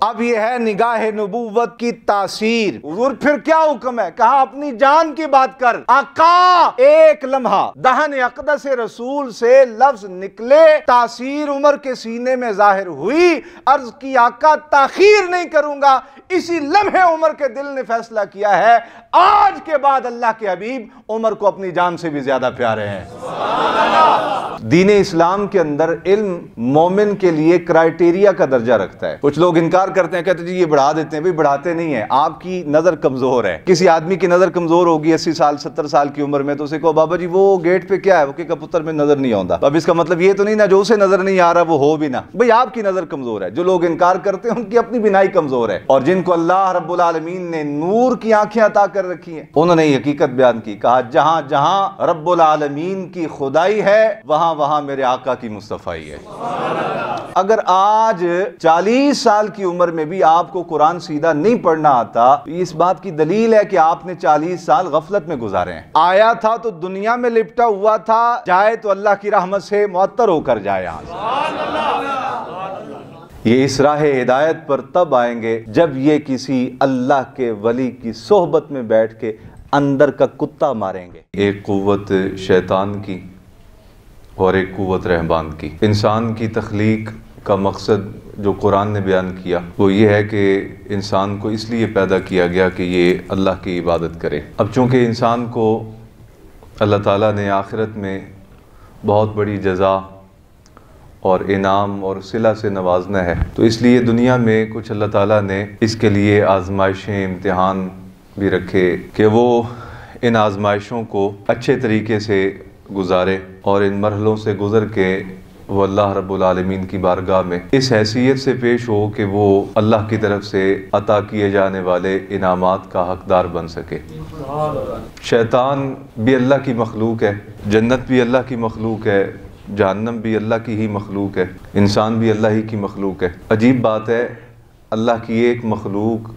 اب یہ ہے نگاہ نبوت کی تاثیر۔ حضور پھر کیا حکم ہے؟ کہا اپنی جان کی بات کر۔ آقا ایک لمحہ دہن اقدس رسول سے لفظ نکلے، تاثیر عمر کے سینے میں ظاہر ہوئی، عرض کی آقا تاخیر نہیں کروں گا۔ اسی لمحے عمر کے دل نے فیصلہ کیا ہے آج کے بعد اللہ کے حبیب عمر کو اپنی جان سے بھی زیادہ پیارے ہیں۔ دین اسلام کے اندر علم مومن کے لیے کرائیٹیریا کا درجہ رکھتا ہے۔ کچھ لوگ انکار کرتے ہیں، کہتے ہیں جی یہ بڑھا دیتے ہیں۔ بھئی بڑھاتے نہیں ہیں، آپ کی نظر کمزور ہے۔ کسی آدمی کی نظر کمزور ہوگی 80 سال 70 سال کی عمر میں، تو اسے کہو بابا جی وہ گیٹ پہ کیا ہے، وہ کہ کبوتر میں نظر نہیں آتا۔ اب اس کا مطلب یہ تو نہیں نا جو اسے نظر نہیں آ رہا وہ ہو بھی نہ۔ بھئی آپ کی نظر کمزور ہے۔ جو لوگ انکار کرتے ہیں ان کی اپنی بینائی کمزور ہے، اور جن کو اللہ رب العالمین نے نور کی آنکھیں عطا کر رکھی ہیں انہوں نے حقیقت بیان کی۔ کہا جہاں جہاں رب العالمین کی خدائی ہے وہاں وہاں میرے آقا کی مصطفیٰ ہے۔ اگر آج 40 سال کی عمر میں بھی آپ کو قرآن سیدھا نہیں پڑھنا آتا، اس بات کی دلیل ہے کہ آپ نے 40 سال غفلت میں گزارے ہیں۔ آیا تھا تو دنیا میں لپٹا ہوا تھا، جائے تو اللہ کی رحمت سے معطر ہو کر جائے یہاں سے۔ یہ اس راہ ہدایت پر تب آئیں گے جب یہ کسی اللہ کے ولی کی صحبت میں بیٹھ کے اندر کا کتا ماریں گے۔ ایک قوت شیطان کی اور ایک قوت رحمان کی۔ انسان کی تخلیق کا مقصد جو قرآن نے بیان کیا وہ یہ ہے کہ انسان کو اس لیے پیدا کیا گیا کہ یہ اللہ کی عبادت کرے۔ اب چونکہ انسان کو اللہ تعالیٰ نے آخرت میں بہت بڑی جزا اور انعام اور صلہ سے نوازنا ہے، تو اس لیے دنیا میں کچھ اللہ تعالیٰ نے اس کے لیے آزمائشیں امتحان بھی رکھے کہ وہ ان آزمائشوں کو اچھے طریقے سے گزارے اور ان مرحلوں سے گزر کے وہ اللہ رب العالمین کی بارگاہ میں اس حیثیت سے پیش ہو کہ وہ اللہ کی طرف سے عطا کیے جانے والے انعامات کا حقدار بن سکے۔ شیطان بھی اللہ کی مخلوق ہے، جنت بھی اللہ کی مخلوق ہے، جہنم بھی اللہ کی ہی مخلوق ہے، انسان بھی اللہ ہی کی مخلوق ہے۔ عجیب بات ہے، اللہ کی ایک مخلوق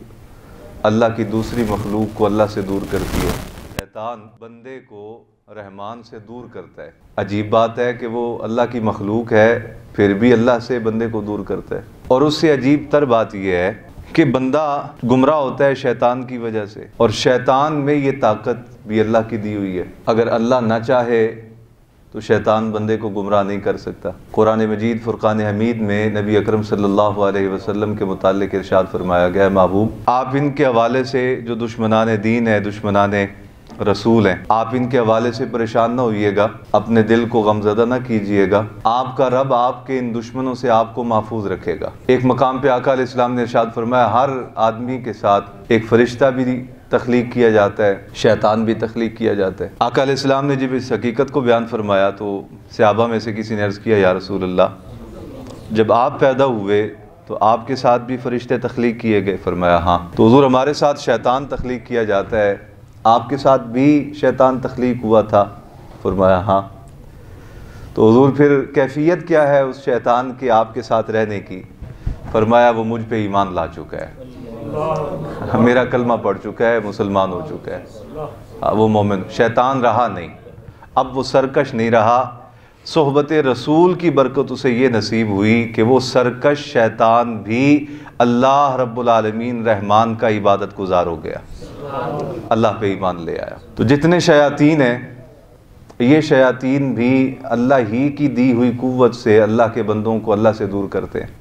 اللہ کی دوسری مخلوق کو اللہ سے دور کرتی ہے۔ شیطان بندے کو رحمان سے دور کرتا ہے۔ عجیب بات ہے کہ وہ اللہ کی مخلوق ہے پھر بھی اللہ سے بندے کو دور کرتا ہے۔ اور اس سے عجیب تر بات یہ ہے کہ بندہ گمراہ ہوتا ہے شیطان کی وجہ سے، اور شیطان میں یہ طاقت بھی اللہ کی دی ہوئی ہے۔ اگر اللہ نہ چاہے تو شیطان بندے کو گمراہ نہیں کر سکتا۔ قرآن مجید فرقان حمید میں نبی اکرم صلی اللہ علیہ وسلم کے متعلق ارشاد فرمایا گیا ہے، محبوب آپ ان کے حوالے سے جو دشمنان دین ہے، دشمنان رسول ہیں، آپ ان کے حوالے سے پریشان نہ ہوئیے گا، اپنے دل کو غمزدہ نہ کیجئے گا، آپ کا رب آپ کے ان دشمنوں سے آپ کو محفوظ رکھے گا۔ ایک مقام پہ آقا علیہ السلام نے ارشاد فرمایا ہر آدمی کے ساتھ ایک فرشتہ بھی تخلیق کیا جاتا ہے، شیطان بھی تخلیق کیا جاتا ہے۔ آقا علیہ السلام نے جب اس حقیقت کو بیان فرمایا تو صحابہ میں سے کسی نے عرض کیا یا رسول اللہ جب آپ پیدا ہوئے تو آپ کے ساتھ بھی فرشتے تخلیق کیے گئے؟ فرمایا ہاں۔ تو حضور ہمارے ساتھ شیطان تخلیق کیا جاتا ہے، آپ کے ساتھ بھی شیطان تخلیق ہوا تھا؟ فرمایا ہاں۔ تو حضور پھر کیفیت کیا ہے اس شیطان کے آپ کے ساتھ رہنے کی؟ فرمایا وہ مجھ پہ ایمان لا چکا ہے، میرا کلمہ پڑھ چکا ہے، مسلمان ہو چکا ہے، وہ مومن۔ شیطان رہا نہیں، اب وہ سرکش نہیں رہا۔ صحبت رسول کی برکت اسے یہ نصیب ہوئی کہ وہ سرکش شیطان بھی اللہ رب العالمین رحمان کا عبادت گزار ہو گیا، اللہ پہ ایمان لے آیا۔ تو جتنے شیاطین ہیں یہ شیاطین بھی اللہ ہی کی دی ہوئی قوت سے اللہ کے بندوں کو اللہ سے دور کرتے ہیں۔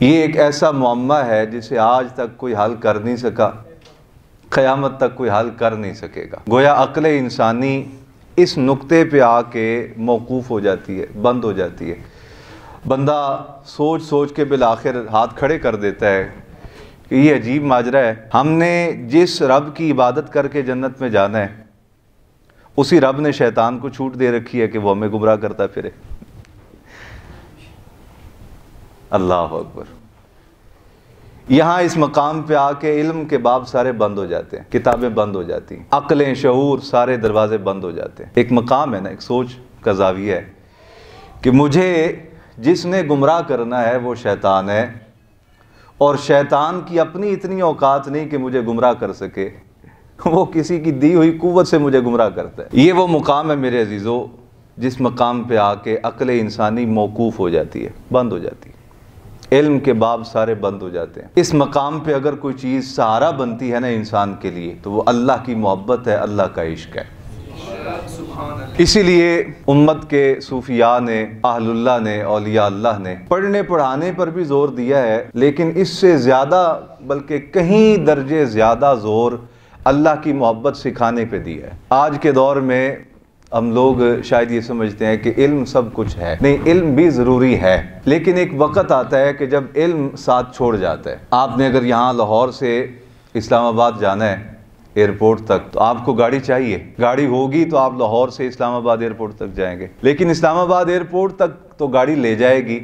یہ ایک ایسا معمہ ہے جسے آج تک کوئی حل کر نہیں سکا، قیامت تک کوئی حل کر نہیں سکے گا۔ گویا عقل انسانی اس نقطے پہ آ کے موقوف ہو جاتی ہے، بند ہو جاتی ہے۔ بندہ سوچ سوچ کے بالآخر ہاتھ کھڑے کر دیتا ہے کہ یہ عجیب ماجرا ہے، ہم نے جس رب کی عبادت کر کے جنت میں جانا ہے اسی رب نے شیطان کو چھوٹ دے رکھی ہے کہ وہ ہمیں گمراہ کرتا پھرے۔ اللہ اکبر۔ یہاں اس مقام پہ آ کے علم کے باب سارے بند ہو جاتے ہیں، کتابیں بند ہو جاتی ہیں، عقلیں، شعور، سارے دروازے بند ہو جاتے ہیں۔ ایک مقام ہے نا، ایک سوچ کا زاویہ ہے کہ مجھے جس نے گمراہ کرنا ہے وہ شیطان ہے، اور شیطان کی اپنی اتنی اوقات نہیں کہ مجھے گمراہ کر سکے، وہ کسی کی دی ہوئی قوت سے مجھے گمراہ کرتا ہے۔ یہ وہ مقام ہے میرے عزیزو جس مقام پہ آ کے عقل انسانی موقوف ہو جاتی ہے، بند ہو جاتی ہے۔ علم کے باب سارے بند ہو جاتے ہیں۔ اس مقام پہ اگر کوئی چیز سہارا بنتی ہے نا انسان کے لیے تو وہ اللہ کی محبت ہے، اللہ کا عشق ہے۔ اسی لیے امت کے صوفیاء نے، اہل اللہ نے، اولیاء اللہ نے پڑھنے پڑھانے پر بھی زور دیا ہے، لیکن اس سے زیادہ بلکہ کہیں درجے زیادہ زور اللہ کی محبت سکھانے پہ دیا ہے۔ آج کے دور میں ہم لوگ شاید یہ سمجھتے ہیں کہ علم سب کچھ ہے، نہیں، علم بھی ضروری ہے، لیکن ایک وقت آتا ہے کہ جب علم ساتھ چھوڑ جاتا ہے۔ آپ نے اگر یہاں لاہور سے اسلام آباد جانا ہے ایئرپورٹ تک تو آپ کو گاڑی چاہیے، گاڑی ہوگی تو آپ لاہور سے اسلام آباد ایئرپورٹ تک جائیں گے، لیکن اسلام آباد ایئرپورٹ تک تو گاڑی لے جائے گی،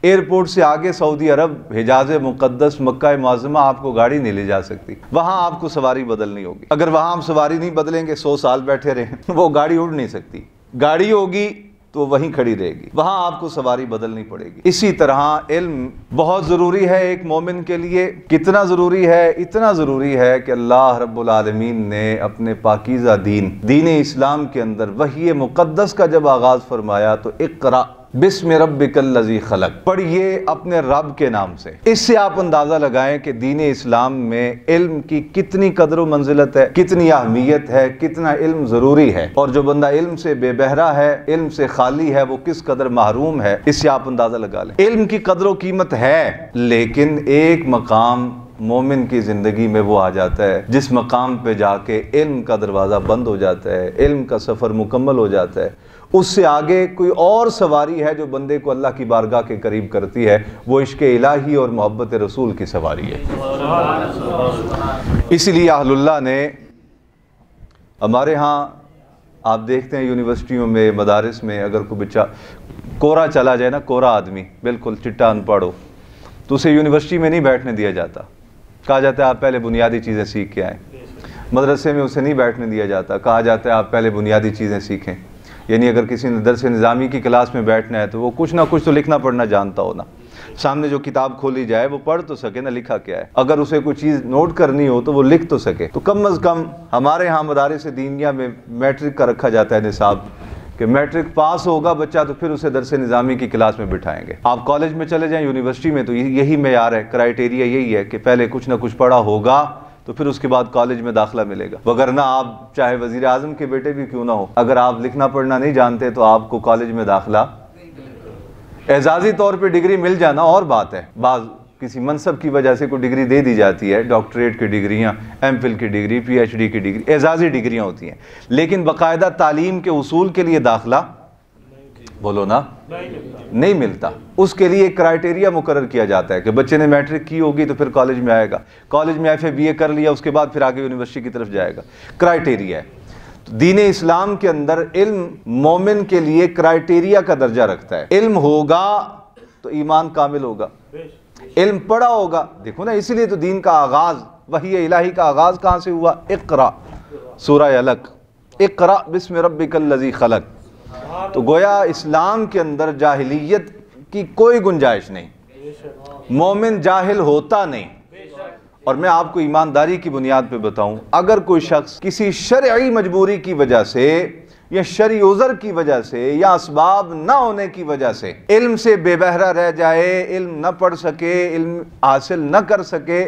ایئرپورٹ سے آگے سعودی عرب، حجاز مقدس، مکہ معظمہ آپ کو گاڑی نہیں لے جا سکتی، وہاں آپ کو سواری بدلنی ہوگی۔ اگر وہاں آپ سواری نہیں بدلیں گے 100 سال بیٹھے رہیں وہ گاڑی اڑ نہیں سکتی، گاڑی ہوگی تو وہیں کھڑی رہے گی، وہاں آپ کو سواری بدلنی پڑے گی۔ اسی طرح علم بہت ضروری ہے ایک مومن کے لیے۔ کتنا ضروری ہے؟ اتنا ضروری ہے کہ اللہ رب العالمین نے اپنے پاکیزہ دین اسلام کے اندر وحی مقدس کا جب آغاز فرمایا تو اقرأ بسم ربک الذی خلق، پڑھیے اپنے رب کے نام سے۔ اس سے آپ اندازہ لگائیں کہ دین اسلام میں علم کی کتنی قدر و منزلت ہے، کتنی اہمیت ہے، کتنا علم ضروری ہے، اور جو بندہ علم سے بے بہرا ہے، علم سے خالی ہے، وہ کس قدر محروم ہے، اس سے آپ اندازہ لگا لیں۔ علم کی قدر و قیمت ہے، لیکن ایک مقام مومن کی زندگی میں وہ آ جاتا ہے جس مقام پہ جا کے علم کا دروازہ بند ہو جاتا ہے، علم کا سفر مکمل ہو جاتا ہے۔ اس سے آگے کوئی اور سواری ہے جو بندے کو اللہ کی بارگاہ کے قریب کرتی ہے، وہ عشق الہی اور محبت رسول کی سواری ہے۔ اسی لیے اہل اللہ نے ہمارے ہاں آپ دیکھتے ہیں یونیورسٹیوں میں، مدارس میں، اگر کوئی بچہ کورا چلا جائے نا، کورا آدمی بالکل چٹا ان پڑھ ہو، تو اسے یونیورسٹی میں نہیں بیٹھنے دیا جاتا، کہا جاتا ہے آپ پہلے بنیادی چیزیں سیکھ کے آئیں۔ مدرسے میں اسے نہیں بیٹھنے دیا جاتا، کہا جاتا ہے آپ پہلے بنیادی چیزیں سیکھیں۔ یعنی اگر کسی نے درس نظامی کی کلاس میں بیٹھنا ہے تو وہ کچھ نہ کچھ تو لکھنا پڑھنا جانتا ہو نا، سامنے جو کتاب کھولی جائے وہ پڑھ تو سکے نا لکھا کیا ہے، اگر اسے کوئی چیز نوٹ کرنی ہو تو وہ لکھ تو سکے۔ تو کم از کم ہمارے ہاں مدارس دینیہ میں میٹرک کا رکھا جاتا ہے نصاب کہ میٹرک پاس ہوگا بچہ تو پھر اسے درس نظامی کی کلاس میں بٹھائیں گے۔ آپ کالج میں چلے جائیں، یونیورسٹی میں تو یہی معیار ہے، کرائیٹیریا یہی ہے کہ پہلے کچھ نہ کچھ پڑھا ہوگا تو پھر اس کے بعد کالج میں داخلہ ملے گا، وگرنہ آپ چاہے وزیر اعظم کے بیٹے بھی کیوں نہ ہو، اگر آپ لکھنا پڑھنا نہیں جانتے تو آپ کو کالج میں داخلہ، اعزازی طور پہ ڈگری مل جانا اور بات ہے، بعض کسی منصب کی وجہ سے کوئی ڈگری دے دی جاتی ہے، ڈاکٹریٹ کی ڈگریاں، ایم فل کی ڈگری، پی ایچ ڈی کی ڈگری، اعزازی ڈگریاں ہوتی ہیں، لیکن باقاعدہ تعلیم کے اصول کے لیے داخلہ بولو نا نہیں ملتا۔ اس کے لیے ایک کرائیٹیریا مقرر کیا جاتا ہے کہ بچے نے میٹرک کی ہوگی تو پھر کالج میں آئے گا، کالج میں ایف اے بی اے کر لیا، اس کے بعد پھر آگے یونیورسٹی کی طرف جائے گا، کرائیٹیریا ہے۔ تو دین اسلام کے اندر علم مومن کے لیے کرائیٹیریا کا درجہ رکھتا ہے۔ علم ہوگا تو ایمان کامل ہوگا، علم پڑھا ہوگا، دیکھو نا، اسی لیے تو دین کا آغاز، وحی الہی کا آغاز کہاں سے ہوا؟ اقرا، سورہ علق، اقرا بسم ربک الذی خلق۔ تو گویا اسلام کے اندر جاہلیت کی کوئی گنجائش نہیں، مومن جاہل ہوتا نہیں۔ اور میں آپ کو ایمانداری کی بنیاد پہ بتاؤں، اگر کوئی شخص کسی شرعی مجبوری کی وجہ سے یا شرعی عذر کی وجہ سے یا اسباب نہ ہونے کی وجہ سے علم سے بے بہرا رہ جائے، علم نہ پڑھ سکے، علم حاصل نہ کر سکے،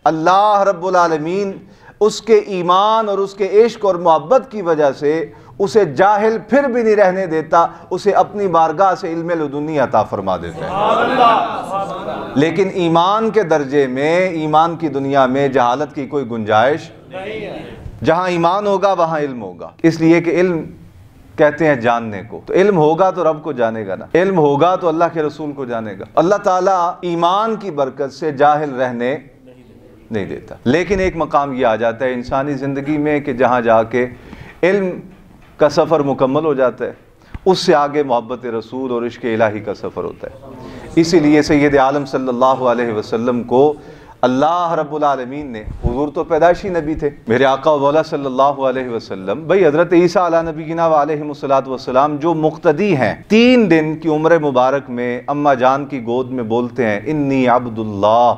اللہ رب العالمین اس کے ایمان اور اس کے عشق اور محبت کی وجہ سے اسے جاہل پھر بھی نہیں رہنے دیتا، اسے اپنی بارگاہ سے علم لدنی عطا فرما دیتا ہے۔ لیکن ایمان کے درجے میں، ایمان کی دنیا میں جہالت کی کوئی گنجائش نہیں ہے۔ جہاں ایمان ہوگا وہاں علم ہوگا، اس لیے کہ علم کہتے ہیں جاننے کو، تو علم ہوگا تو رب کو جانے گا نا، علم ہوگا تو اللہ کے رسول کو جانے گا۔ اللہ تعالیٰ ایمان کی برکت سے جاہل رہنے نہیں دیتا، لیکن ایک مقام یہ آ جاتا ہے انسانی زندگی میں کہ جہاں جا کے علم کا سفر مکمل ہو جاتا ہے، اس سے آگے محبت رسول اور عشق الہی کا سفر ہوتا ہے۔ اسی لیے سید عالم صلی اللہ علیہ وسلم کو اللہ رب العالمین نے، حضور تو پیدائشی نبی تھے، میرے آقا و مولا صلی اللہ علیہ وسلم، بھئی حضرت عیسیٰ علیہ نبینا و علیہ السلام جو مقتدی ہیں، 3 دن کی عمر مبارک میں اماں جان کی گود میں بولتے ہیں انی عبد اللہ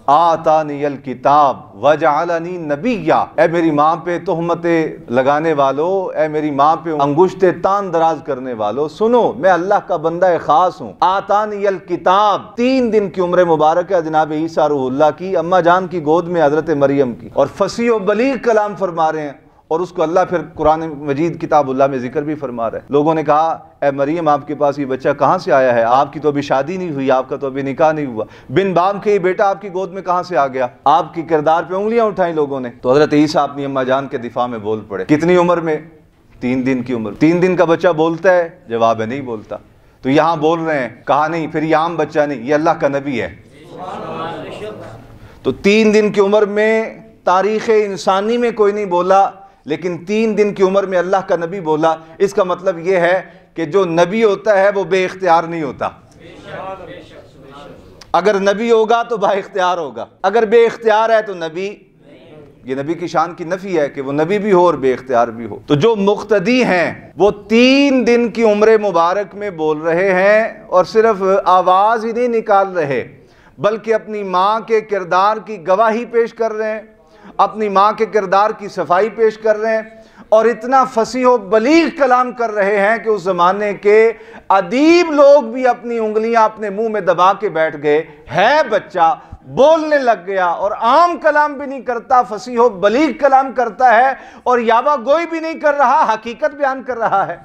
آتانی الکتاب وجعلنی نبیا، اے میری ماں پہ تہمتیں لگانے والو، اے میری ماں پہ انگشت تان دراز کرنے والو، سنو میں اللہ کا بندہ خاص ہوں۔ آتانی الکتاب، 3 دن کی عمر مبارک ہے جناب عیسیٰ روح اللہ کی، اماں جان کی گود میں حضرت مریم کی، اور فصیح و بلیغ کلام فرما رہے ہیں، اور اس کو اللہ پھر قرآن مجید کتاب اللہ میں ذکر بھی فرما رہا ہے۔ لوگوں نے کہا اے مریم آپ کے پاس یہ بچہ کہاں سے آیا ہے؟ آپ کی تو ابھی شادی نہیں ہوئی، آپ کا تو ابھی نکاح نہیں ہوا، بن باپ کے یہ بیٹا آپ کی گود میں کہاں سے آ گیا؟ آپ کی کردار پہ انگلیاں اٹھائیں لوگوں نے۔ تو حضرت عیسیٰ اپنی اماں جان کے دفاع میں بول پڑے۔ کتنی عمر میں؟ 3 دن کی عمر۔ 3 دن کا بچہ بولتا ہے؟ جواب ہے نہیں بولتا۔ تو یہاں بول رہے ہیں، کہا نہیں پھر یہ عام بچہ نہیں، یہ اللہ کا نبی ہے۔ تو 3 دن کی عمر میں تاریخ انسانی میں کوئی نہیں بولا، لیکن 3 دن کی عمر میں اللہ کا نبی بولا۔ اس کا مطلب یہ ہے کہ جو نبی ہوتا ہے وہ بے اختیار نہیں ہوتا۔ اگر نبی ہوگا تو با اختیار ہوگا، اگر بے اختیار ہے تو نبی، یہ نبی کی شان کی نفی ہے کہ وہ نبی بھی ہو اور بے اختیار بھی ہو۔ تو جو مقتدی ہیں وہ 3 دن کی عمر مبارک میں بول رہے ہیں، اور صرف آواز ہی نہیں نکال رہے بلکہ اپنی ماں کے کردار کی گواہی پیش کر رہے ہیں، اپنی ماں کے کردار کی صفائی پیش کر رہے ہیں، اور اتنا فصیح و بلیغ کلام کر رہے ہیں کہ اس زمانے کے ادیب لوگ بھی اپنی انگلیاں اپنے منہ میں دبا کے بیٹھ گئے۔ ہے بچہ بولنے لگ گیا، اور عام کلام بھی نہیں کرتا، فصیح و بلیغ کلام کرتا ہے، اور یابا گوئی بھی نہیں کر رہا، حقیقت بیان کر رہا ہے۔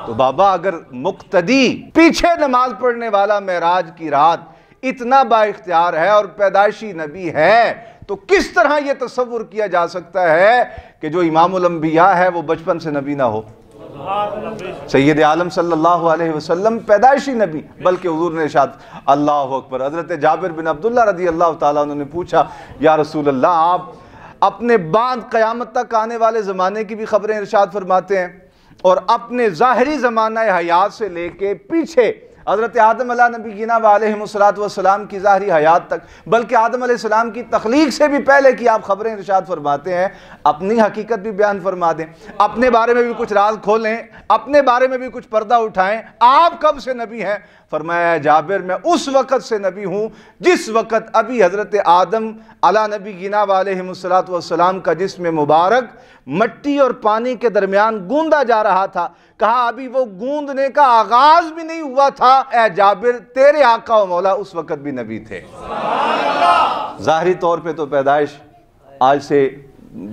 تو بابا اگر مقتدی پیچھے نماز پڑھنے والا معراج کی رات اتنا با اختیار ہے اور پیدائشی نبی ہے، تو کس طرح یہ تصور کیا جا سکتا ہے کہ جو امام الانبیاء ہے وہ بچپن سے نبی نہ ہو؟ سید عالم صلی اللہ علیہ وسلم پیدائشی نبی، بلکہ حضور نے ارشاد، اللہ اکبر، حضرت جابر بن عبداللہ رضی اللہ تعالیٰ عنہ نے پوچھا یا رسول اللہ آپ اپنے بعد قیامت تک آنے والے زمانے کی بھی خبریں ارشاد فرماتے ہیں، اور اپنے ظاہری زمانہ حیات سے لے کے پیچھے حضرت آدم علیہ نبینا علیہ السلام کی ظاہری حیات تک، بلکہ آدم علیہ السلام کی تخلیق سے بھی پہلے کی آپ خبریں ارشاد فرماتے ہیں، اپنی حقیقت بھی بیان فرما دیں، اپنے بارے میں بھی کچھ راز کھولیں، اپنے بارے میں بھی کچھ پردہ اٹھائیں۔ آپ کب سے نبی ہیں؟ فرمایا جابر میں اس وقت سے نبی ہوں جس وقت ابھی حضرت آدم علیہ نبینا علیہ السلام کا جسم مبارک مٹی اور پانی کے درمیان گوندا جا رہا تھا۔ کہا ابھی وہ گوندنے کا آغاز بھی نہیں ہوا تھا، اے جابر تیرے آقا و مولا اس وقت بھی نبی تھے۔ ظاہری طور پہ تو پیدائش آج سے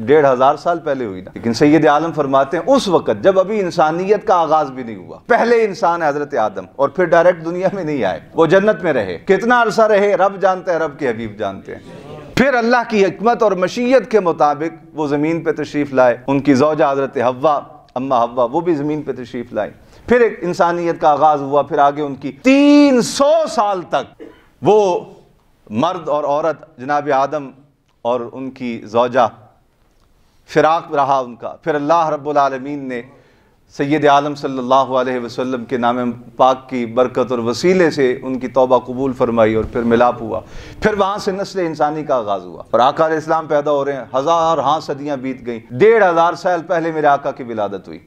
1500 سال پہلے ہوئی نا، لیکن سید عالم فرماتے ہیں اس وقت جب ابھی انسانیت کا آغاز بھی نہیں ہوا، پہلے انسان ہے حضرت آدم، اور پھر ڈائریکٹ دنیا میں نہیں آئے، وہ جنت میں رہے، کتنا عرصہ رہے رب جانتا ہے، رب کے حبیب جانتے ہیں۔ پھر اللہ کی حکمت اور مشیت کے مطابق وہ زمین پہ تشریف لائے، ان کی زوجہ حضرت حوا، اماں حوا، وہ بھی زمین پہ تشریف لائیں، پھر ایک انسانیت کا آغاز ہوا، پھر آگے ان کی 300 سال تک وہ مرد اور عورت جناب آدم اور ان کی زوجہ فراق رہا ان کا۔ پھر اللہ رب العالمین نے سید عالم صلی اللہ علیہ وسلم کے نام پاک کی برکت اور وسیلے سے ان کی توبہ قبول فرمائی، اور پھر ملاپ ہوا، پھر وہاں سے نسل انسانی کا آغاز ہوا، اور آقا علیہ السلام پیدا ہو رہے ہیں، 1000 صدیاں بیت گئیں، 1500 سال پہلے میرے آقا کی ولادت ہوئی۔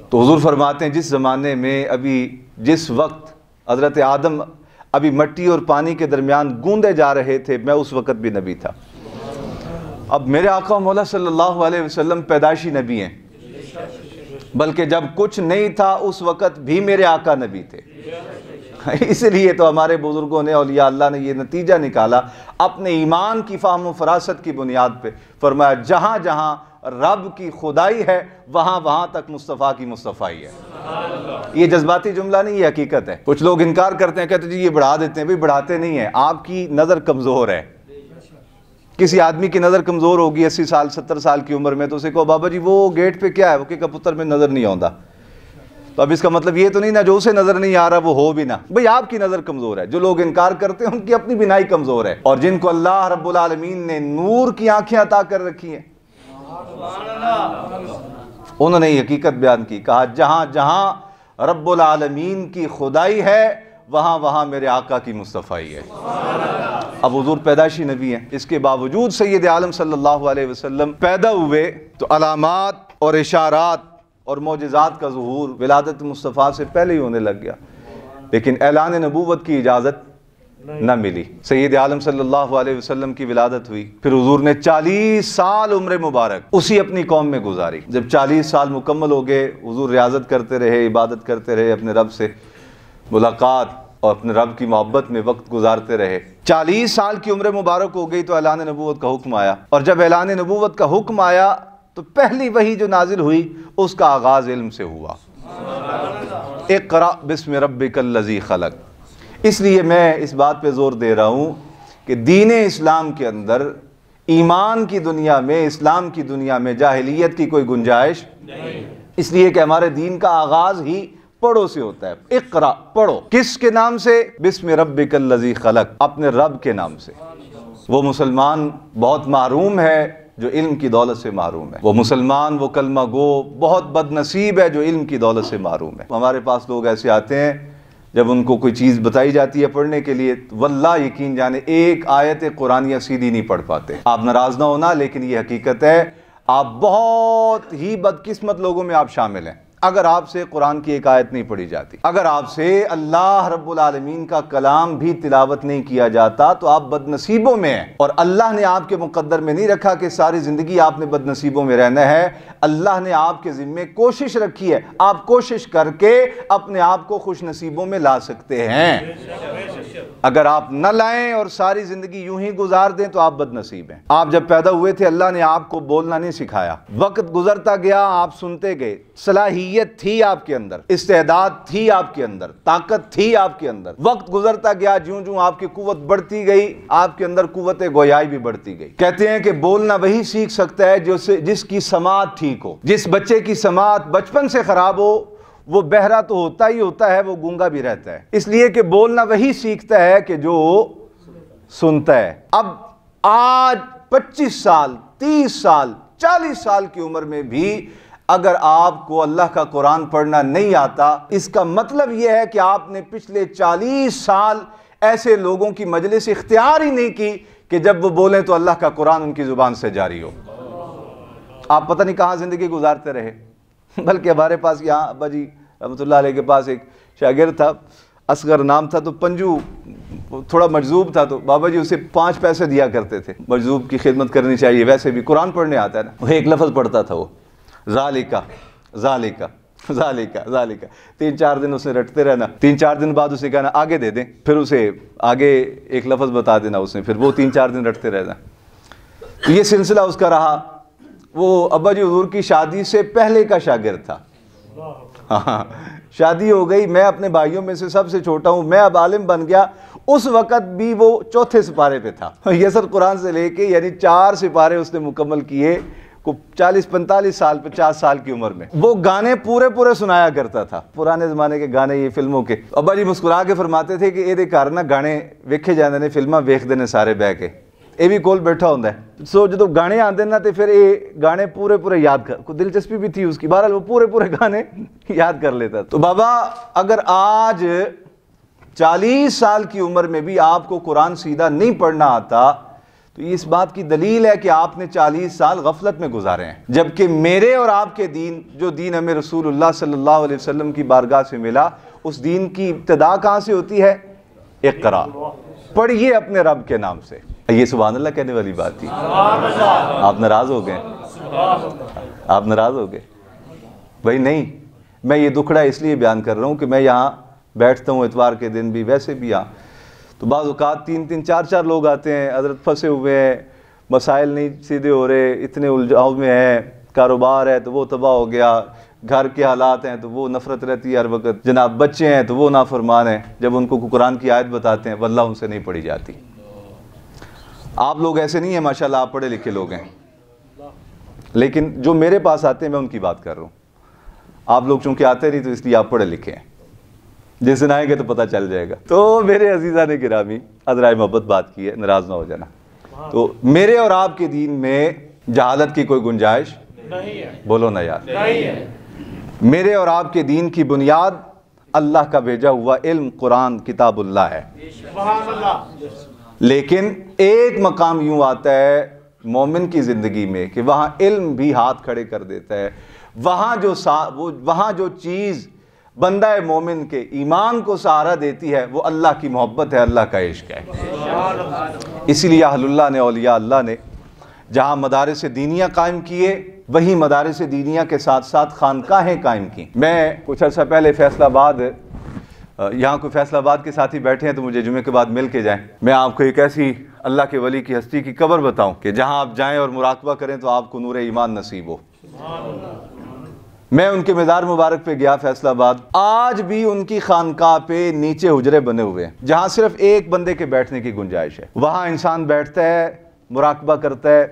تو حضور فرماتے ہیں جس زمانے میں ابھی جس وقت حضرت آدم ابھی مٹی اور پانی کے درمیان گوندے جا رہے تھے، میں اس وقت بھی نبی تھا۔ اب میرے آقا مولا صلی اللہ علیہ وسلم پیدائشی نبی ہیں، بلکہ جب کچھ نہیں تھا اس وقت بھی میرے آقا نبی تھے۔ اس لیے تو ہمارے بزرگوں نے، اولیاء اللہ نے یہ نتیجہ نکالا اپنے ایمان کی فہم و فراست کی بنیاد پہ، فرمایا جہاں جہاں رب کی خدائی ہے وہاں وہاں تک مصطفیٰ کی مصطفیٰ ہے۔ یہ جذباتی جملہ نہیں، یہ حقیقت ہے۔ کچھ لوگ انکار کرتے ہیں، کہتے ہیں جی یہ بڑھا دیتے ہیں، بھئی بڑھاتے نہیں ہیں، آپ کی نظر کمزور ہے۔ کسی آدمی کی نظر کمزور ہوگی 80 سال 70 سال کی عمر میں، تو اسے کہو بابا جی وہ گیٹ پہ کیا ہے، وہ کہ کبوتر میں نظر نہیں آتا، تو اب اس کا مطلب یہ تو نہیں نا جو اسے نظر نہیں آ رہا وہ ہو بھی نہ، بھئی آپ کی نظر کمزور ہے۔ جو لوگ انکار کرتے ہیں ان کی اپنی بینائی کمزور ہے، اور جن کو اللہ رب العالمین نے نور کی آنکھیں عطا کر رکھی ہیں انہوں نے یہ حقیقت بیان کی، کہا جہاں جہاں رب العالمین کی خدائی ہے وہاں وہاں میرے آقا کی مصطفیٰ ہے۔ اب حضور پیدائشی نبی ہیں، اس کے باوجود سید عالم صلی اللہ علیہ وسلم پیدا ہوئے تو علامات اور اشارات اور معجزات کا ظہور ولادت مصطفیٰ سے پہلے ہی ہونے لگ گیا، لیکن اعلان نبوت کی اجازت نہ ملی۔ سید عالم صلی اللہ علیہ وسلم کی ولادت ہوئی، پھر حضور نے 40 سال عمر مبارک اسی اپنی قوم میں گزاری۔ جب 40 سال مکمل ہو گئے، حضور ریاضت کرتے رہے، عبادت کرتے رہے، اپنے رب سے ملاقات اور اپنے رب کی محبت میں وقت گزارتے رہے۔ 40 سال کی عمر مبارک ہو گئی تو اعلان نبوت کا حکم آیا، اور جب اعلان نبوت کا حکم آیا تو پہلی وحی جو نازل ہوئی اس کا آغاز علم سے ہوا۔ اقرأ بسم ربک الذی خلق۔ اس لیے میں اس بات پہ زور دے رہا ہوں کہ دین اسلام کے اندر ایمان کی دنیا میں، اسلام کی دنیا میں جاہلیت کی کوئی گنجائش نہیں، اس لیے کہ ہمارے دین کا آغاز ہی پڑھو سے ہوتا ہے۔ اقرأ، پڑھو، کس کے نام سے؟ بسم ربک الذی خلق، اپنے رب کے نام سے۔ وہ مسلمان بہت محروم ہے جو علم کی دولت سے محروم ہے، وہ مسلمان، وہ کلمہ گو بہت بد نصیب ہے جو علم کی دولت سے محروم ہے۔ ہمارے پاس لوگ ایسے آتے ہیں، جب ان کو کوئی چیز بتائی جاتی ہے پڑھنے کے لیے، واللہ یقین جانے ایک آیت قرآنیہ سیدھی نہیں پڑھ پاتے۔ آپ ناراض نہ ہونا، لیکن یہ حقیقت ہے، آپ بہت ہی بدقسمت لوگوں میں آپ شامل ہیں اگر آپ سے قرآن کی ایک آیت نہیں پڑھی جاتی، اگر آپ سے اللہ رب العالمین کا کلام بھی تلاوت نہیں کیا جاتا تو آپ بد نصیبوں میں ہیں۔ اور اللہ نے آپ کے مقدر میں نہیں رکھا کہ ساری زندگی آپ نے بد نصیبوں میں رہنا ہے، اللہ نے آپ کے ذمے کوشش رکھی ہے، آپ کوشش کر کے اپنے آپ کو خوش نصیبوں میں لا سکتے ہیں۔ اگر آپ نہ لائیں اور ساری زندگی یوں ہی گزار دیں تو آپ بد نصیب ہیں۔ آپ جب پیدا ہوئے تھے اللہ نے آپ کو بولنا نہیں سکھایا، وقت گزرتا گیا آپ سنتے گئے، صلاحیت تھی آپ کے اندر، استعداد تھی آپ کے اندر، طاقت تھی آپ کے اندر، وقت گزرتا گیا جوں جوں آپ کی قوت بڑھتی گئی، آپ کے اندر قوت گویائی بھی بڑھتی گئی۔ کہتے ہیں کہ بولنا وہی سیکھ سکتا ہے جس کی سماعت ٹھیک ہو۔ جس بچے کی سماعت بچپن سے خراب ہو وہ بہرا تو ہوتا ہی ہوتا ہے، وہ گونگا بھی رہتا ہے، اس لیے کہ بولنا وہی سیکھتا ہے کہ جو سنتا ہے۔ اب آج 25 سال 30 سال 40 سال کی عمر میں بھی اگر آپ کو اللہ کا قرآن پڑھنا نہیں آتا، اس کا مطلب یہ ہے کہ آپ نے پچھلے 40 سال ایسے لوگوں کی مجلس اختیار ہی نہیں کی کہ جب وہ بولیں تو اللہ کا قرآن ان کی زبان سے جاری ہو۔ آپ پتہ نہیں کہاں زندگی گزارتے رہے۔ بلکہ ہمارے پاس یہاں ابا جی رحمۃ اللہ علیہ کے پاس ایک شاگرد تھا، اصغر نام تھا، تو پنجو تھوڑا مجذوب تھا، تو بابا جی اسے 5 پیسے دیا کرتے تھے، مجذوب کی خدمت کرنی چاہیے، ویسے بھی قرآن پڑھنے آتا ہے نا۔ وہ ایک لفظ پڑھتا تھا، وہ ذالکا ذالکا ذالکا ذالکا، 3-4 دن اسے رٹتے رہنا، 3-4 دن بعد اسے کہنا آگے دے دیں، پھر اسے آگے ایک لفظ بتا دینا اس نے، پھر وہ 3-4 دن رٹتے رہنا۔ یہ سلسلہ اس کا رہا۔ وہ ابا جی حضور کی شادی سے پہلے کا شاگرد تھا، شادی ہو گئی، میں اپنے بھائیوں میں سے سب سے چھوٹا ہوں، میں اب عالم بن گیا، اس وقت بھی وہ 4تھے سپارے پہ تھا، یسر قرآن سے لے کے، یعنی 4 سپارے اس نے مکمل کیے، 40-45 سال 50 سال کی عمر میں۔ وہ گانے پورے سنایا کرتا تھا، پرانے زمانے کے گانے، یہ فلموں کے۔ ابا جی مسکرا کے فرماتے تھے کہ یہ دے گھر نہ گانے ویکھے جاندے نے، فلماں ویکھدے نے سارے بہ کے، یہ بھی کول بیٹھا ہوندا ہے، سو جدو گانے آندے نا تے پھر یہ گانے پورے یاد کر، کوئی دلچسپی بھی تھی اس کی، بہرحال وہ پورے گانے یاد کر لیتا۔ تو بابا اگر آج 40 سال کی عمر میں بھی آپ کو قرآن سیدھا نہیں پڑھنا آتا تو یہ اس بات کی دلیل ہے کہ آپ نے 40 سال غفلت میں گزارے ہیں، جبکہ میرے اور آپ کے دین، جو دین ہمیں رسول اللہ صلی اللہ علیہ وسلم کی بارگاہ سے ملا، اس دین کی ابتدا کہاں سے ہوتی ہے؟ اقرا، پڑھیے اپنے رب کے نام سے۔ یہ سبحان اللہ کہنے والی بات تھی۔ آپ ناراض ہو گئے؟ آپ ناراض ہو گئے؟ بھائی نہیں، میں یہ دکھڑا اس لیے بیان کر رہا ہوں کہ میں یہاں بیٹھتا ہوں اتوار کے دن بھی، ویسے بھی یہاں تو بعض اوقات 3-3 4-4 لوگ آتے ہیں، حضرت پھنسے ہوئے ہیں، مسائل نہیں سیدھے ہو رہے، اتنے الجھاؤ میں ہیں، کاروبار ہے تو وہ تباہ ہو گیا، گھر کے حالات ہیں تو وہ نفرت رہتی ہے ہر وقت، جناب بچے ہیں تو وہ نافرمان ہیں، جب ان کو قرآن کی آیت بتاتے ہیں واللہ ان سے نہیں پڑھی جاتی۔ آپ لوگ ایسے نہیں ہیں، ماشاءاللہ آپ پڑھے لکھے لوگ ہیں، لیکن جو میرے پاس آتے ہیں میں ان کی بات کر رہا ہوں۔ آپ لوگ چونکہ آتے نہیں تو اس لیے آپ پڑھے لکھے ہیں، جس دن آئیں گے تو پتہ چل جائے گا۔ تو میرے عزیزان گرامی، حضرائے محبت بات کی ہے، ناراض نہ ہو جانا۔ تو میرے اور آپ کے دین میں جہالت کی کوئی گنجائش نہیں ہے، بولو نا یار، نہیں ہے۔ میرے اور آپ کے دین کی بنیاد اللہ کا بھیجا ہوا علم، قرآن، کتاب اللہ ہے۔ لیکن ایک مقام یوں آتا ہے مومن کی زندگی میں کہ وہاں علم بھی ہاتھ کھڑے کر دیتا ہے، وہاں جو چیز بندہ مومن کے ایمان کو سہارا دیتی ہے وہ اللہ کی محبت ہے، اللہ کا عشق ہے۔ اسی لیے اہل اللہ نے، اولیاء اللہ نے جہاں مدارس دینیہ قائم کیے، وہیں مدارس دینیہ کے ساتھ ساتھ خانقاہیں قائم کی۔ میں کچھ عرصہ پہلے فیصل آباد، یہاں کوئی فیصل آباد کے ساتھی بیٹھے ہیں تو مجھے جمعے کے بعد مل کے جائیں، میں آپ کو ایک ایسی اللہ کے ولی کی ہستی کی قبر بتاؤں کہ جہاں آپ جائیں اور مراقبہ کریں تو آپ کو نور ایمان نصیب ہو۔ میں ان کے مزار مبارک پہ گیا فیصل آباد، آج بھی ان کی خانقاہ پہ نیچے حجرے بنے ہوئے ہیں جہاں صرف ایک بندے کے بیٹھنے کی گنجائش ہے۔ وہاں انسان بیٹھتا ہے، مراقبہ کرتا ہے،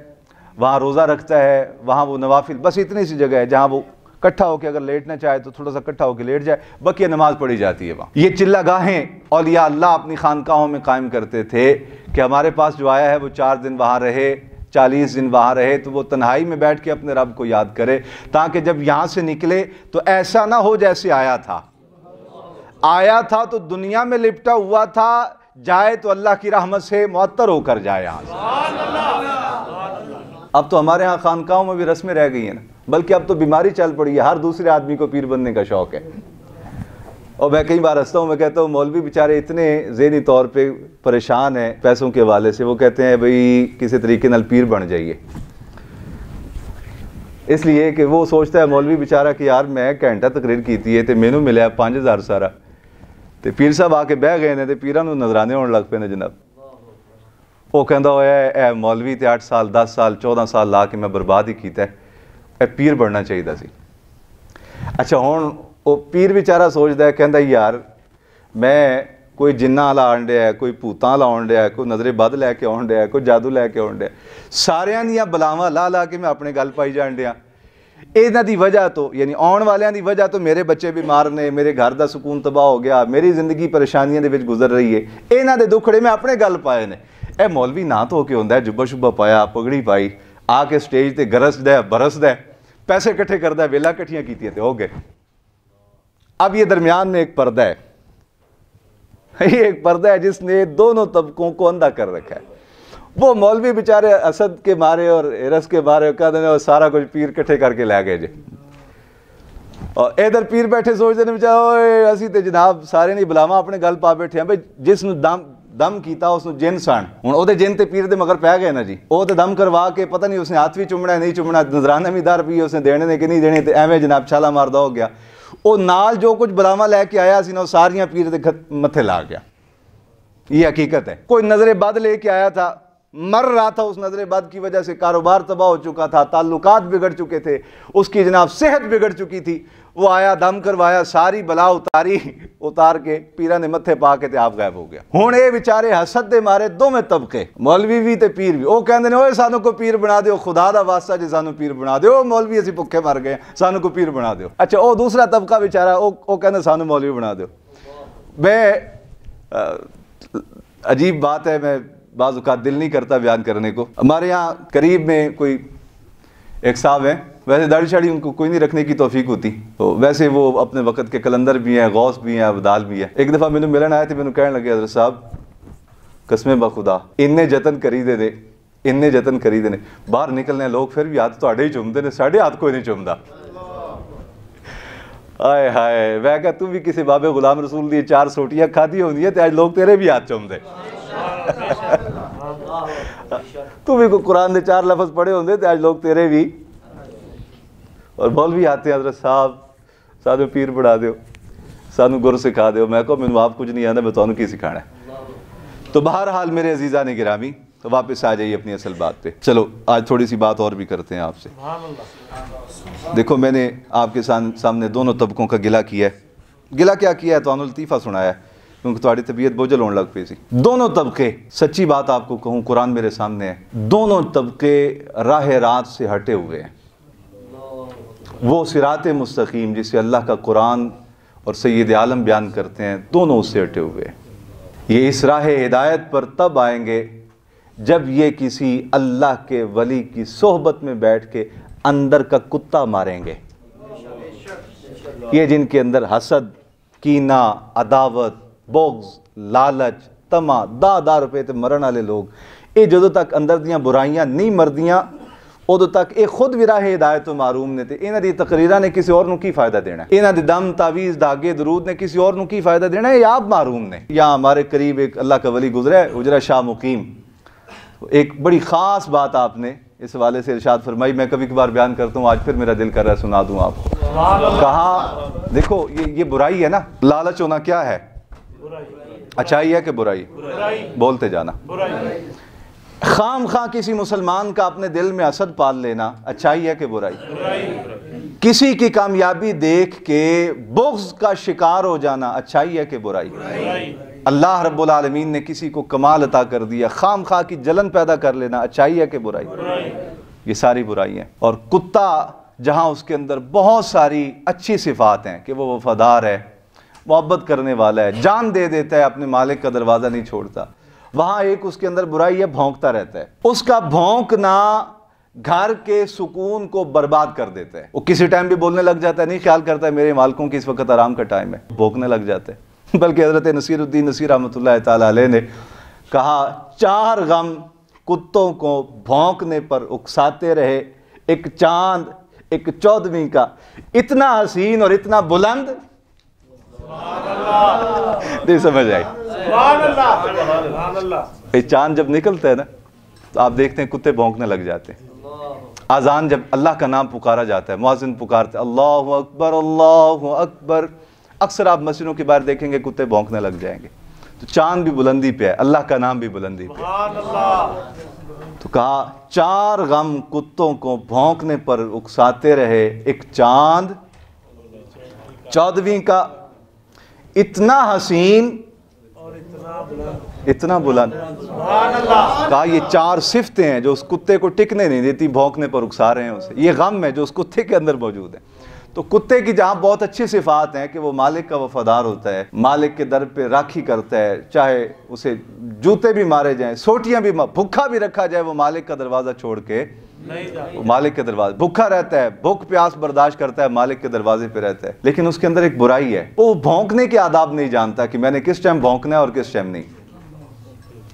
وہاں روزہ رکھتا ہے، وہاں وہ نوافل، بس اتنی سی جگہ ہے جہاں وہ کٹھا ہو کے اگر لیٹنا چاہے تو تھوڑا سا کٹھا ہو کے لیٹ جائے، بقیہ نماز پڑھی جاتی ہے وہاں۔ یہ چلہ گاہیں اولیاء اللہ اپنی خانقاہوں میں قائم کرتے تھے کہ ہمارے پاس جو آیا ہے وہ 4 دن وہاں رہے، 40 دن وہاں رہے، تو وہ تنہائی میں بیٹھ کے اپنے رب کو یاد کرے، تاکہ جب یہاں سے نکلے تو ایسا نہ ہو جیسے آیا تھا تو دنیا میں لپٹا ہوا تھا، جائے تو اللہ کی رحمت سے معطر ہو کر جائے یہاں سے۔ اب تو ہمارے ہاں خانقاہوں میں بھی رسمیں رہ گئی ہیں نا، بلکہ اب تو بیماری چل پڑی ہے، ہر دوسرے آدمی کو پیر بننے کا شوق ہے۔ اور میں کئی بار ہنستا ہوں، میں کہتا ہوں مولوی بیچارے اتنے ذہنی طور پہ پریشان ہیں پیسوں کے حوالے سے، وہ کہتے ہیں بھئی کسی طریقے نال پیر بن جائیے، اس لیے کہ وہ سوچتا ہے مولوی بیچارہ کہ یار میں گھنٹہ تقریر کیتی ہے تے مینوں ملیا 5000 سارا، تے پیر صاحب آ کے بہ گئے نے تے پیراں نوں نظرانے ہونے لگ پے نے جناب۔ وہ کہندا ہویا اے مولوی تے 8 سال 10 سال 14 سال لا کے میں برباد ہی کیتا ہے، اے پیر بننا چاہیے سی۔ اچھا ہن وہ پیر بیچارہ سوچدا ہے، کہندا یار میں کوئی جناں لا آن ڈیا ہے، کوئی بھوتاں لا آن ڈیا ہے، کوئی نظر بد لے کے آن ڈیا ہے، کوئی جادو لے کے آن ڈیا ہے، ساریاں دیاں بلاواں لا لا کے میں اپنے گل پائی جان ڈیا، انہاں دی وجہ تو یعنی آن والیاں دی وجہ تو میرے بچے بیمار نے، میرے گھر دا سکون تباہ ہو گیا، میری زندگی پریشانیاں دے وچ گزر رہی ہے، انہاں دے دکھڑے میں اپنے گل پائے نے۔ اے مولوی نہ تو کے ہوندا ہے، جبہ شبہ پایا، پگڑی پائی، آ کے سٹیج تے گرس دے برس دے، پیسے کٹھے کردا ہے، ویلا کٹھیاں کیتیاں تے ہو گئے۔ اب یہ درمیان میں ایک پردہ ہے، یہ ایک پردہ ہے جس نے دونوں طبقوں کو اندھا کر رکھا ہے۔ وہ مولوی بیچارے اسد کے مارے اور ہرس کے مارے کہتے ہیں سارا کچھ پیر کٹھے کر کے لے گئے جی، اور ادھر پیر بیٹھے سوچتے ہیں بیچارے اسی تے جناب سارے نہیں بلاواں اپنے گل پا بیٹھے ہیں، بھائی جس نے دم کیتا اس نے جن سن، ہن او دے جن تے پیر دے مگر پہ گئے نا جی، او تے دم کروا کے پتہ نہیں اس نے ہاتھ بھی چومنا ہے نہیں چومنا، نذرانے بھی 10 روپیے اس نے دینے نے کہ نہیں دینے، تے ایویں جناب چھالا ماردا ہو گیا۔ او نال جو کچھ بلاواں لے کے آیا سی نا ساریاں پیر دے متھے لا گیا۔ یہ حقیقت ہے۔ کوئی نظر بد لے کے آیا تھا، مر رہا تھا، اس نظر بد کی وجہ سے کاروبار تباہ ہو چکا تھا، تعلقات بگڑ چکے تھے، اس کی جناب صحت بگڑ چکی تھی، وہ آیا دم کروایا، ساری بلا اتار کے پیرا نے متھے پا کے تے آپ غائب ہو گیا۔ ہن اے بیچارے حسد دے مارے دوویں طبقے، مولوی بھی تے پیر بھی، او کہندے نے اوے سانو کو پیر بنا دیو، خدا دا واسطہ جے سانو پیر بنا دیو، مولوی اسی بھکھے مر گئے سانو کو پیر بنا دیو۔ اچھا او دوسرا طبقہ بیچارہ او کہندے سانو مولوی بنا دیو۔ میں عجیب بات ہے، میں بعض اوقات دل نہیں کرتا بیان کرنے کو۔ ہمارے یہاں قریب میں کوئی ایک صاحب ہیں، ویسے داڑھی شاڑھی ان کو کوئی نہیں رکھنے کی توفیق ہوتی، تو ویسے وہ اپنے وقت کے قلندر بھی ہیں، غوث بھی ہیں، ابدال بھی ہیں۔ ایک دفعہ مینوں ملن آئے تھے، مینوں کہنے لگے حضرت صاحب قسمیں بخدا اننے جتن کری دے اننے جتن کری دے نے، باہر نکلنے لوگ پھر بھی ہاتھ تہاڈے ہی چومدے نے، ساڈے ہاتھ کوئی نہیں چومدا۔ آئے ہائے، میں کہا تو بھی کسی بابے غلام رسول دی 4 سوٹیاں کھادی ہوندی ہیں تے آج لوگ تیرے بھی ہاتھ چومدے، تو بھی کوئی قرآن دے 4 لفظ پڑھے ہوندے تے آج لوگ تیرے بھی۔ اور مولوی آتے ہیں حضرت صاحب سانو پیر بنا دیو، سانو گر سکھا دیو، میں کہو مینوں آپ کچھ نہیں آندا، میں تانوں کی سکھانا ہے۔ تو بہرحال میرے عزیزان گرامی، تو واپس آ جائیے اپنی اصل بات پہ۔ چلو آج تھوڑی سی بات اور بھی کرتے ہیں آپ سے۔ دیکھو میں نے آپ کے سامنے دونوں طبقوں کا گلہ کیا ہے، گلہ کیا کیا ہے، تو لطیفہ سنایا ہے کیونکہ تمہاری طبیعت بوجھل ہونے لگ پئی سی۔ دونوں طبقے، سچی بات آپ کو کہوں، قرآن میرے سامنے ہے، دونوں طبقے راہ راست سے ہٹے ہوئے ہیں۔ وہ صراط مستقیم جسے اللہ کا قرآن اور سید عالم بیان کرتے ہیں، دونوں اس سے ہٹے ہوئے ہیں۔ یہ اس راہ ہدایت پر تب آئیں گے جب یہ کسی اللہ کے ولی کی صحبت میں بیٹھ کے اندر کا کتا ماریں گے۔ یہ جن کے اندر حسد، کینہ، عداوت، بغض، لالچ، طمع، دا روپے تے مرن والے لوگ، یہ جدوں تک اندر دیاں برائیاں نہیں مردیاں ادو تک یہ خود بھی راہ ہدایت و معروم نے تھے. انہاں دی تقریراں نے کسی اور نو کی فائدہ دینا ہے؟ انہاں دی دم تعویذ دھاگے درود نے کسی اور نو کی فائدہ دینا ہے؟ یا آپ معروم نے؟ یہاں ہمارے قریب ایک اللہ کا ولی گزرا ہے, اجرا شاہ مقیم. ایک بڑی خاص بات آپ نے اس حوالے سے ارشاد فرمائی, میں کبھی کبھار بیان کرتا ہوں, آج پھر میرا دل کر رہا ہے سنا دوں آپ کو. کہا دیکھو یہ برائی ہے نا, لالچ ہونا کیا ہے؟ اچھائی ہے کہ برائی؟ بولتے جانا. خام خواہ کسی مسلمان کا اپنے دل میں حسد پال لینا اچھائی ہے کہ برائی؟ کسی کی کامیابی دیکھ کے بغض کا شکار ہو جانا اچھائی ہے کہ برائی؟ اللہ رب العالمین نے کسی کو کمال عطا کر دیا, خام خواہ کی جلن پیدا کر لینا اچھائی ہے کہ برائی؟ یہ ساری برائی ہیں. اور کتا جہاں اس کے اندر بہت ساری اچھی صفات ہیں کہ وہ وفادار ہے, محبت کرنے والا ہے, جان دے دیتا ہے, اپنے مالک کا دروازہ نہیں چھوڑتا, وہاں ایک اس کے اندر برائی ہے, بھونکتا رہتا ہے. اس کا بھونکنا گھر کے سکون کو برباد کر دیتا ہے. وہ کسی ٹائم بھی بولنے لگ جاتا ہے, نہیں خیال کرتا ہے میرے مالکوں کی اس وقت آرام کا ٹائم ہے, بھونکنے لگ جاتا ہے. بلکہ حضرت نصیر الدین نصیر رحمۃ اللہ تعالیٰ علیہ نے کہا 4 غم کتوں کو بھونکنے پر اکساتے رہے, ایک چاند ایک 14ویں کا, اتنا حسین اور اتنا بلند. نہیں سمجھ آئی؟ یہ چاند جب نکلتا ہے نا تو آپ دیکھتے ہیں کتے بھونکنے لگ جاتے ہیں. اذان جب اللہ کا نام پکارا جاتا ہے, مؤذن پکارتے اللہ اکبر اللہ اکبر, اکثر آپ مسجدوں کے باہر دیکھیں گے کتے بھونکنے لگ جائیں گے. تو چاند بھی بلندی پہ ہے, اللہ کا نام بھی بلندی پہ ہے. تو کہا 4 غم کتوں کو بھونکنے پر اکساتے رہے, ایک چاند 14ویں کا, اتنا حسین اتنا بلند. کہا یہ 4 صفتیں ہیں جو اس کتے کو ٹکنے نہیں دیتی, بھونکنے پر اکسا رہے ہیں اسے. یہ غم ہے جو اس کتے کے اندر موجود ہے. تو کتے کی جہاں بہت اچھی صفات ہیں کہ وہ مالک کا وفادار ہوتا ہے, مالک کے در پہ راکھی کرتا ہے, چاہے اسے جوتے بھی مارے جائیں, سوٹیاں بھی, بھوکا بھی رکھا جائے, وہ مالک کا دروازہ چھوڑ کے وہ مالک کے دروازے, بھوکا رہتا ہے, بھوک پیاس برداشت کرتا ہے, مالک کے دروازے پہ رہتا ہے. لیکن اس کے اندر ایک برائی ہے, وہ بھونکنے کے آداب نہیں جانتا کہ میں نے کس ٹائم بھونکنا ہے اور کس ٹائم نہیں.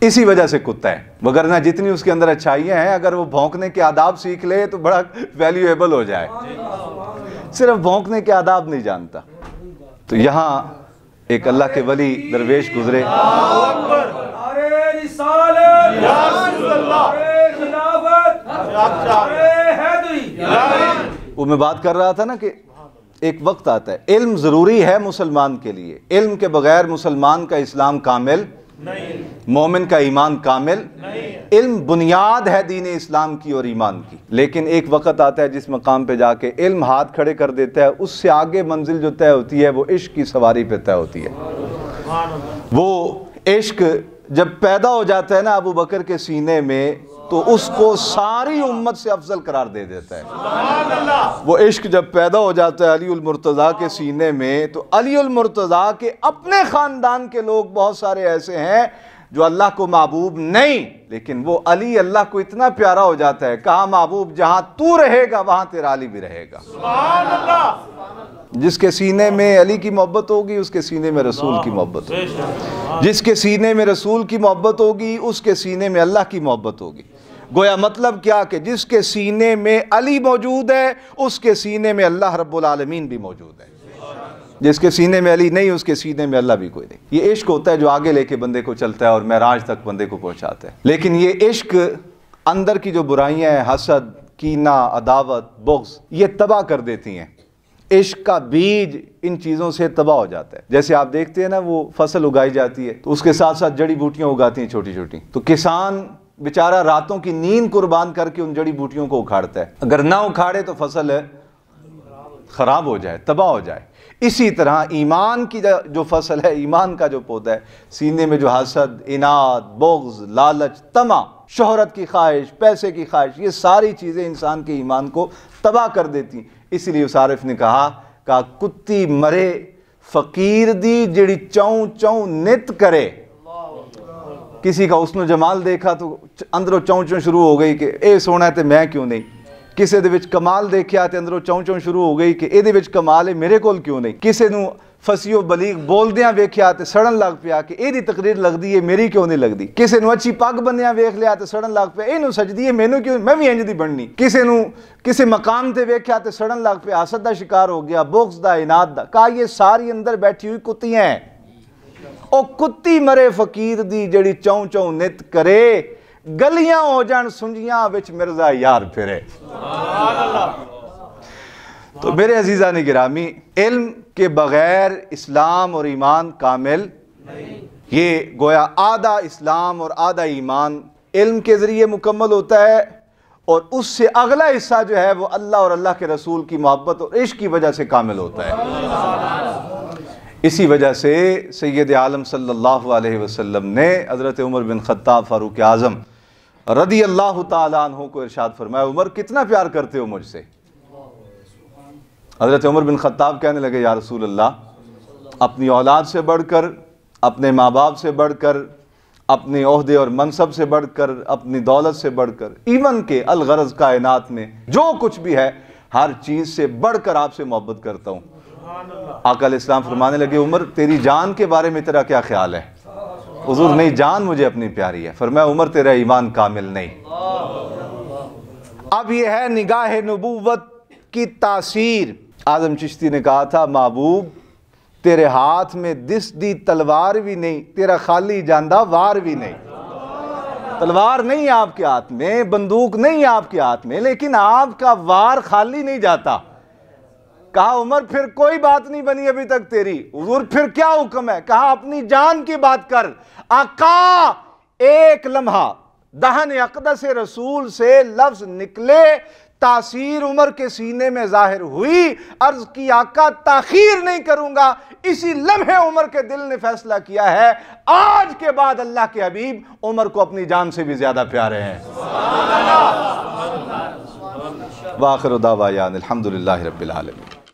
اسی وجہ سے کتا ہے. وگرنہ جتنی اس کے اندر اچھائیاں ہیں, اگر وہ بھونکنے کے آداب سیکھ لے تو بڑا ویلیویبل ہو جائے. صرف بھونکنے کے آداب نہیں جانتا. تو یہاں ایک اللہ کے ولی درویش گزرے, وہ میں بات کر رہا تھا نا کہ ایک وقت آتا ہے, علم ضروری ہے مسلمان کے لیے, علم کے بغیر مسلمان کا اسلام کامل نہیں, مومن کا ایمان کامل نہیں. علم بنیاد ہے دین اسلام کی اور ایمان کی. لیکن ایک وقت آتا ہے جس مقام پہ جا کے علم ہاتھ کھڑے کر دیتا ہے, اس سے آگے منزل جو طے ہوتی ہے وہ عشق کی سواری پہ طے ہوتی ہے. وہ عشق جب پیدا ہو جاتا ہے نا ابو بکر کے سینے میں, تو اس کو ساری امت سے افضل قرار دے دیتا ہے. وہ عشق جب پیدا ہو جاتا ہے علی المرتضیٰ کے سینے میں, تو علی المرتضیٰ کے اپنے خاندان کے لوگ بہت سارے ایسے ہیں جو اللہ کو محبوب نہیں, لیکن وہ علی اللہ کو اتنا پیارا ہو جاتا ہے. کہا محبوب جہاں تو رہے گا وہاں تیرا علی بھی رہے گا. جس کے سینے میں علی کی محبت ہوگی اس کے سینے میں رسول کی محبت ہوگی, جس کے سینے میں رسول کی محبت ہوگی اس کے سینے میں اللہ کی محبت ہوگی. گویا مطلب کیا کہ جس کے سینے میں علی موجود ہے اس کے سینے میں اللہ رب العالمین بھی موجود ہے. جس کے سینے میں علی نہیں اس کے سینے میں اللہ بھی کوئی نہیں. یہ عشق ہوتا ہے جو آگے لے کے بندے کو چلتا ہے اور معراج تک بندے کو پہنچاتا ہے. لیکن یہ عشق اندر کی جو برائیاں ہیں, حسد, کینہ, عداوت, بغض, یہ تباہ کر دیتی ہیں. عشق کا بیج ان چیزوں سے تباہ ہو جاتا ہے. جیسے آپ دیکھتے ہیں نا وہ فصل اگائی جاتی ہے تو اس کے ساتھ ساتھ جڑی بوٹیاں اگاتی ہیں چھوٹی چھوٹی, تو کسان بیچارہ راتوں کی نیند قربان کر کے ان جڑی بوٹیوں کو اکھاڑتا ہے. اگر نہ اکھاڑے تو فصل خراب ہو جائے, تباہ ہو جائے. اسی طرح ایمان کی جو فصل ہے, ایمان کا جو پودا ہے, سینے میں جو حسد, اناد, بغض, لالچ, طمع, شہرت کی خواہش, پیسے کی خواہش, یہ ساری چیزیں انسان کے ایمان کو تباہ کر دیتی. اسی لیے اس عارف نے کہا کتی مرے فقیر دی جڑی چوں چوں نت کرے. کسی کا حسن و جمال دیکھا تو اندروں چوں چوں شروع ہو گئی کہ اے سونا ہے تے میں کیوں نہیں. کسی دے وچ کمال دیکھیا تے اندروں چوں چوں شروع ہو گئی کہ اے دے وچ کمال ہے میرے کول کیوں نہیں. کسی نو فصیح و بلیغ بولدیاں ویکھیا تے سڑن لگ پیا کہ ایدی تقریر لگدی ہے میری کیوں نہیں لگدی. کسے نو اچھی پگ بنیاں ویکھ لیا تے سڑن لگ پیا اینو سجدی ہے مینوں کیوں میں بھی انج دی بننی. کسے مقام تے ویکھیا تے سڑن لگ پیا حسد دا شکار ہو گیا, بغض دا, عناد دا. کہا یہ ساری اندر بیٹھی ہوئی کتیاں ہیں. او کتی مرے فقیر دی جڑی چوں چوں نت کرے, گلیاں ہو جان سنجیاں وچ مرزا یار پھرے. تو میرے عزیزان گرامی, علم کے بغیر اسلام اور ایمان کامل نہیں. یہ گویا آدھا اسلام اور آدھا ایمان علم کے ذریعے مکمل ہوتا ہے, اور اس سے اگلا حصہ جو ہے وہ اللہ اور اللہ کے رسول کی محبت اور عشق کی وجہ سے کامل ہوتا ہے. اسی وجہ سے سید عالم صلی اللہ علیہ وسلم نے حضرت عمر بن خطاب فاروق اعظم رضی اللہ تعالیٰ عنہ کو ارشاد فرمایا, عمر کتنا پیار کرتے ہو مجھ سے؟ حضرت عمر بن خطاب کہنے لگے, یا رسول اللہ, اپنی اولاد سے بڑھ کر, اپنے ماں باپ سے بڑھ کر, اپنے عہدے اور منصب سے بڑھ کر, اپنی دولت سے بڑھ کر, ایون کہ الغرض کائنات میں جو کچھ بھی ہے ہر چیز سے بڑھ کر آپ سے محبت کرتا ہوں. آقا علیہ السلام فرمانے لگے, عمر تیری جان کے بارے میں تیرا کیا خیال ہے؟ حضور نہیں, جان مجھے اپنی پیاری ہے. فرمایا, عمر تیرا ایمان کامل نہیں. اب یہ ہے نگاہ نبوت کی تاثیر. اعظم چشتی نے کہا تھا, محبوب تیرے ہاتھ میں دس دی تلوار بھی نہیں, تیرا خالی جاندہ وار بھی نہیں. تلوار نہیں آپ کے ہاتھ میں, بندوق نہیں آپ کے ہاتھ میں, لیکن آپ کا وار خالی نہیں جاتا. کہا, عمر پھر کوئی بات نہیں بنی ابھی تک تیری. حضور پھر کیا حکم ہے؟ کہا, اپنی جان کی بات کر. آقا ایک لمحہ دہن اقدس رسول سے لفظ نکلے, تاثیر عمر کے سینے میں ظاہر ہوئی. عرض کی, آقا تاخیر نہیں کروں گا. اسی لمحے عمر کے دل نے فیصلہ کیا ہے, آج کے بعد اللہ کے حبیب عمر کو اپنی جان سے بھی زیادہ پیارے ہیں. وآخر دعوانا الحمدللہ رب العالمین.